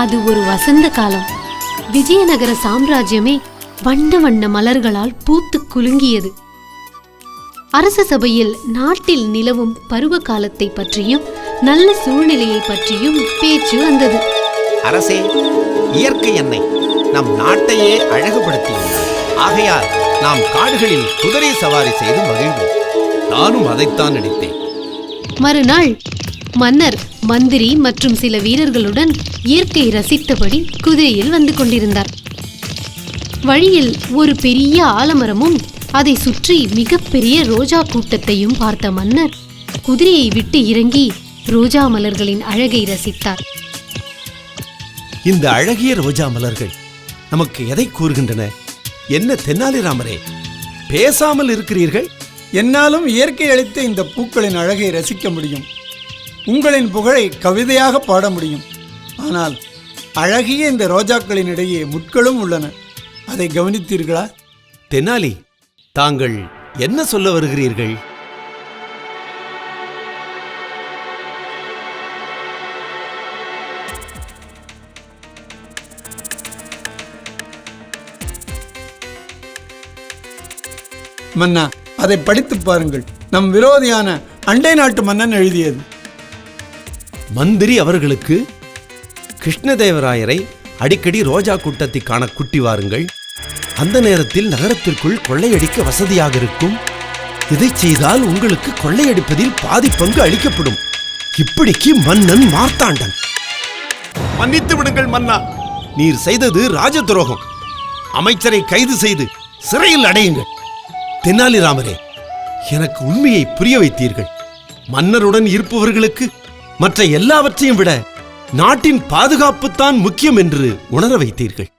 அது ஒரு வசந்த காலம். விஜயநகர சாம்ராஜ்யமே வண்ண வண்ண மலர்களால் பூத்து குலுங்கியது. அரச சபையில் நாட்டில் நிலவும் பருவ காலத்தை பற்றியும் நல்ல சூழ்நிலையை பற்றியும் பேச்சு வந்தது. அரசே, இயற்கை என்னை நம் நாட்டையே அழகுபடுத்தியுள்ளது. ஆகையால் நாம் காடுகளில் குதிரை சவாரி செய்து மகிழ்வோம். நானும் அதைத்தான் நினைத்தேன். மறுநாள் மன்னர், மந்திரி மற்றும் சில வீரர்களுடன் இயற்கை ரசித்தபடி குதிரையில் வந்து கொண்டிருந்தார். வழியில் ஒரு பெரிய ஆலமரமும் அதை சுற்றி மிகப்பெரிய ரோஜா கூட்டத்தையும் பார்த்த மன்னர் குதிரையை விட்டு இறங்கி ரோஜா மலர்களின் அழகை ரசித்தார். இந்த அழகிய ரோஜா மலர்கள் நமக்கு எதை கூறுகின்றன? என்ன தென்னாலிராமரே, பேசாமல் இருக்கிறீர்கள்? என்னாலும் இயற்கை அளித்த இந்த பூக்களின் அழகை ரசிக்க முடியும். உங்களின் புகழை கவிதையாக பாட முடியும். ஆனால் அழகிய இந்த ரோஜாக்களின் இடையே முட்களும் உள்ளன. அதை கவனித்தீர்களா? தென்னாலி, தாங்கள் என்ன சொல்ல வருகிறீர்கள்? மன்னா, அதை படித்து பாருங்கள். நம் விரோதியான அண்டை நாட்டு மன்னன் எழுதியது. மந்திரி அவர்களுக்கு கிருஷ்ணதேவராயரை அடிக்கடி ரோஜா கூட்டத்தை காண கூட்டி வாருங்கள். அந்த நேரத்தில் நகரத்திற்குள் கொள்ளையடிக்க வசதியாக இருக்கும். இதை செய்தால் உங்களுக்கு கொள்ளையடிப்பதில் பாதி பங்கு அளிக்கப்படும். இப்படிக்கு மன்னன் மார்த்தாண்டன். மன்னித்து விடுங்கள் மன்னா, நீர் செய்தது ராஜ துரோகம். அமைச்சரை கைது செய்து சிறையில் அடையுங்கள். தென்னாலிராமரே, எனக்கு உண்மையை புரிய வைத்தீர்கள். மன்னருடன் இருப்பவர்களுக்கு மற்ற எல்லாவற்றையும் விட நாட்டின் பாதுகாப்புத்தான் முக்கியம் என்று உணர வைத்தீர்கள்.